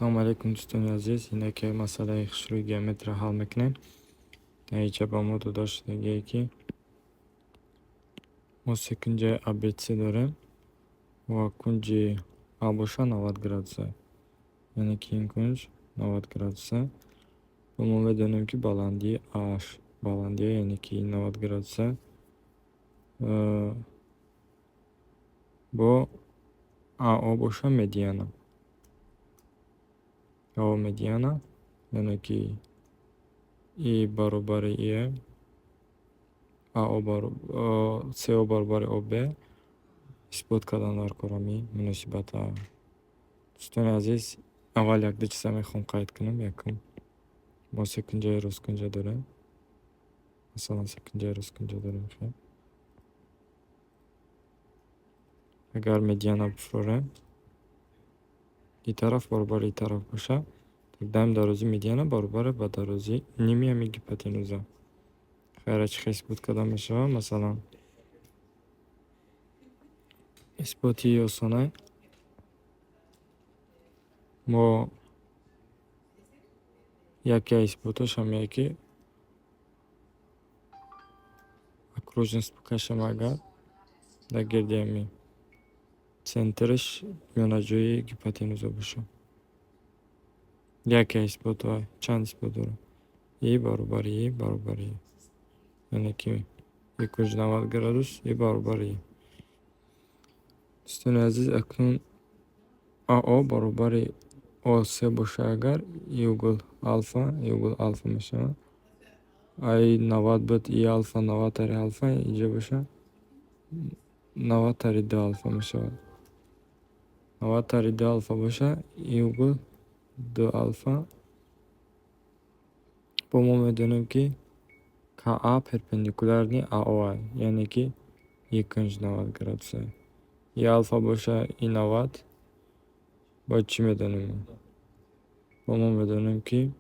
Assalomu alaykum do'stlar aziz. Yine ki masala xushro'y geometriya hal mekinем. Naycha با ما داشته که ما سکنجه ABC داریم و کنج A boşa 90 graduse. Yani ki این کنج 90 graduse. Bu mu dönüm ki balandiye A balandiye yani ki 90 graduse. Bu AO boşa mediana. AO mediana yani ki I barobar I AO CO barobar OB isbot кардани рақами муносибата. Дӯстони азиз, аввал як ду чиза мехоҳам қайд кунам. Якум мо секунҷаи росткунҷа дорем. Масалан секунҷаи росткунҷа дорем. Агар медиана бифурем и тараф баробари и тараф боша, так даим дарози медиана баробар ба дарози ними ҳами гипотенуза. Хайра чӣ исбот карда мешавад? Масалан исботи осона мо яке исботаш ҳамае ки окружность покашем агар дар гирди ҳами центриш миёнаҷои гипотенуза бошад. Яке исбот ва чанд исбот дорад? И баробари И баробари И. Яъне ки И кунҷ 90 градус И баробари И. Дӯстони азиз, акнун АО баробари ОС боша агар И угл алфа мешавад. Ай 90 буд И алфа 90 тари алфа инҷо боша 90 тари 2 алфа мешавад. 90 тари 2 алфа боша И угл 2 алфа. Бо мо медонем ки КА перпендикулярни АО, яъне ки И кунҷ 90 градус. И алфа боша И 90. Бояд чӣ медонем? Бо мо медонем ки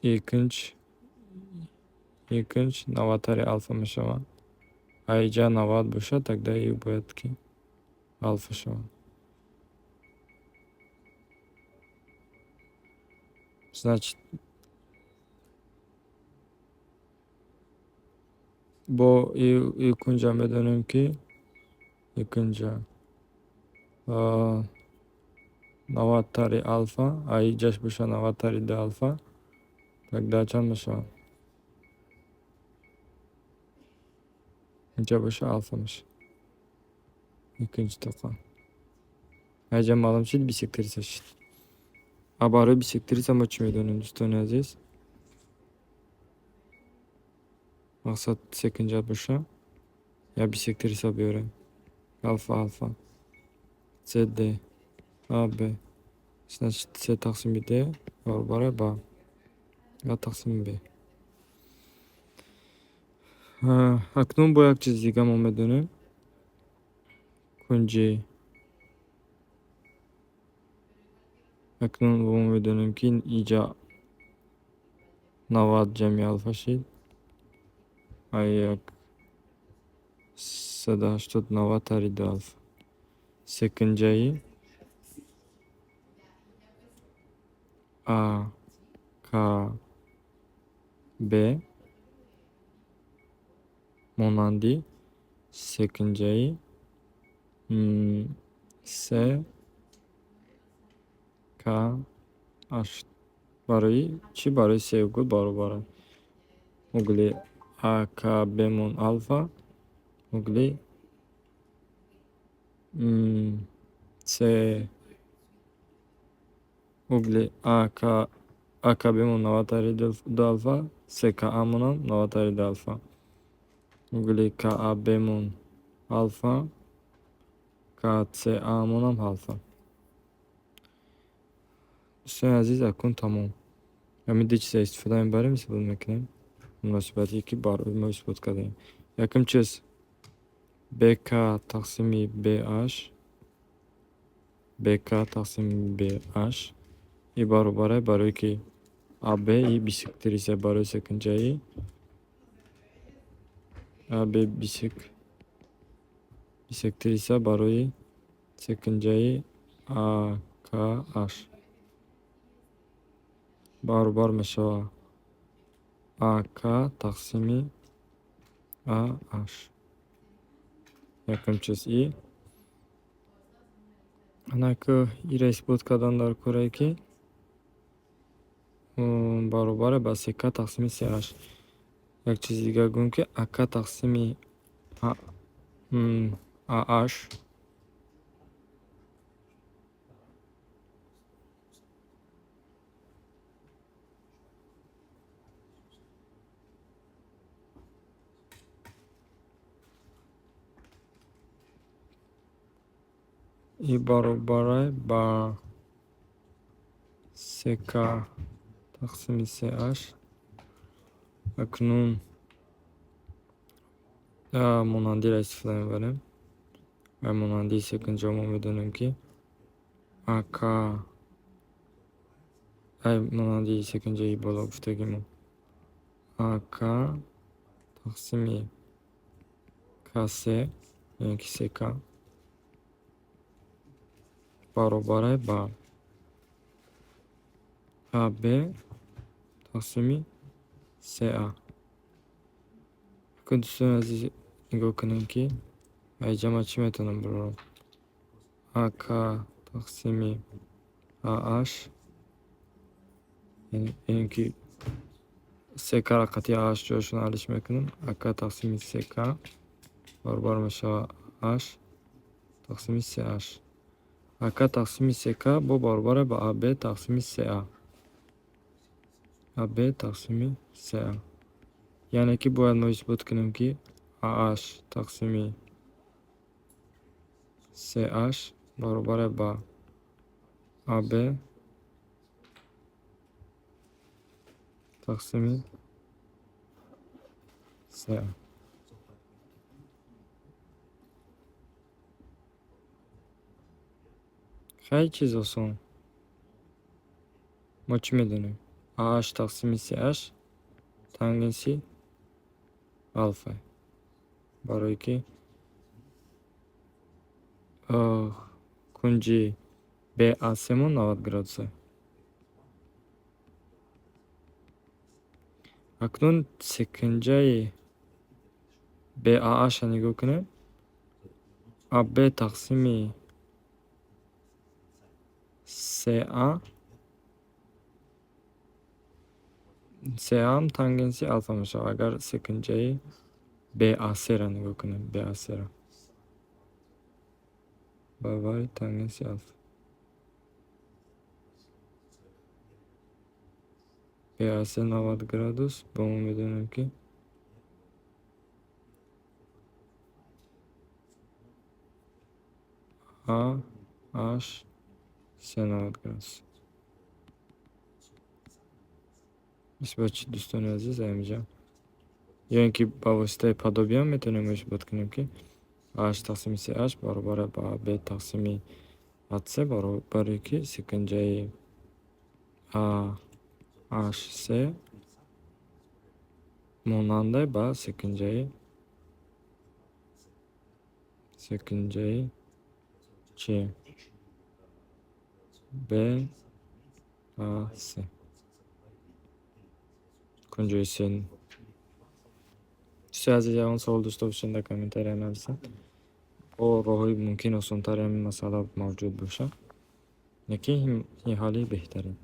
И кунҷ 90 тари алфа мешавад. Айҷа 90 боша, тогда И бояд ки алфа шавад. Значит, бо И кунҷа медонем ки И кунҷа 90 тари алфа, айҷаш боша 90 тари 2 алфа, тогда чанд мешавад? Инҷа боша алфа мешавад. И кунҷ тоқа. Айҷа маълум шуд бисектриса шуд. А барои бисектриса мо чӣ медонем дӯстони азиз? Мақсад секунҷа боша я бисектриса биёрем. Алфа CD AB. Значит C тақсими D баробар ба A тақсими B. Акнун бо як чиз дига мо медонем. Кунҷи акнун бо мо медонем ки иҷа 90 ҷамъи алфа шид. Ай як 180 90 тари 2 алфа. Секунҷаи А К Б монанди секунҷаи С К H. Барои чӣ? Барои С угл баробар угли А К Б мон алфа, угли С угли А К Б мон 90 тари 2 алфа, С К А монам 90 тари 2 алфа. Угли К А Б мон алфа, К С А монам алфа. Дӯстони азиз, акун тамом. Ҳамин ду чиза истифода мебарем, исбот мекунем. Муносибате ки барои мо исбот кардаем. Якум чиз БК тақсими BH, БК тақсими BH И баробар барои ки АБ И бисектриса барои секунҷаи АБ бисектриса барои Sakıncayi A K H barobar meşava A K taqsimi A H yakınçız I. Anaku ira isbotkadan dar ko'ray ki barobar ba CK taqsimi CH. Як чизи дигар гӯем ки АК тақсими AH И баробар ба CK тақсими CH. Акнун монандиро истифода мебарем. Ва монанди секунҷа мо медонем ки АК монанди секунҷаи боло гуфтагимо АК тақсими КС яъне ки СК баробар ба АБ тақсими СА. Дӯстони азиз нигоҳ кунем ки ҷамъ чӣ метавонам бирорам. АК тақсими AH яъне ки СК-ро қатъи AH ҷойашон ҳаллиш мекунем. АК тақсими СК баробар мешавад H тақсими CH. АК тақсими СК бо баробар ба АБ тақсими СА. АБ тақсими СА. яъне ки бояд мо исбот кунем ки AH тақсими CH баробар ба АБ тақсими СА. хеле чиз осон. мо чӣ медонем? AH тақсими CH тангенси алфа. барое ки кунҷи BAC-мон 90 градусе. акнун секунҷаи BAH-ро нигоҳ кунем. АБ тақсими СА СА-ам тангенси алфа мешавад. агар секунҷаи BAC-ро нигоҳ кунем. BAC-ро баробари тангенси алфа. BAC 90 градус ба мо медонем ки AH 90 градус. бисёр чӣ дӯстони азиз амиҷа ё ин ки ба воситаи падобиам метавонем исбот кунем ки AH тақсими CH баробар ба AB тақсими AC баробаре ки секунҷаи AHC монанда ба секунҷаи чи BAC кунҷои сен. дӯстони азиз ягон савол дошта бошед дар комментария нависед. бо роҳҳои мумкин осонтари ҳамин масъала мавҷуд бошад. яке ин ҳалли беҳтарин.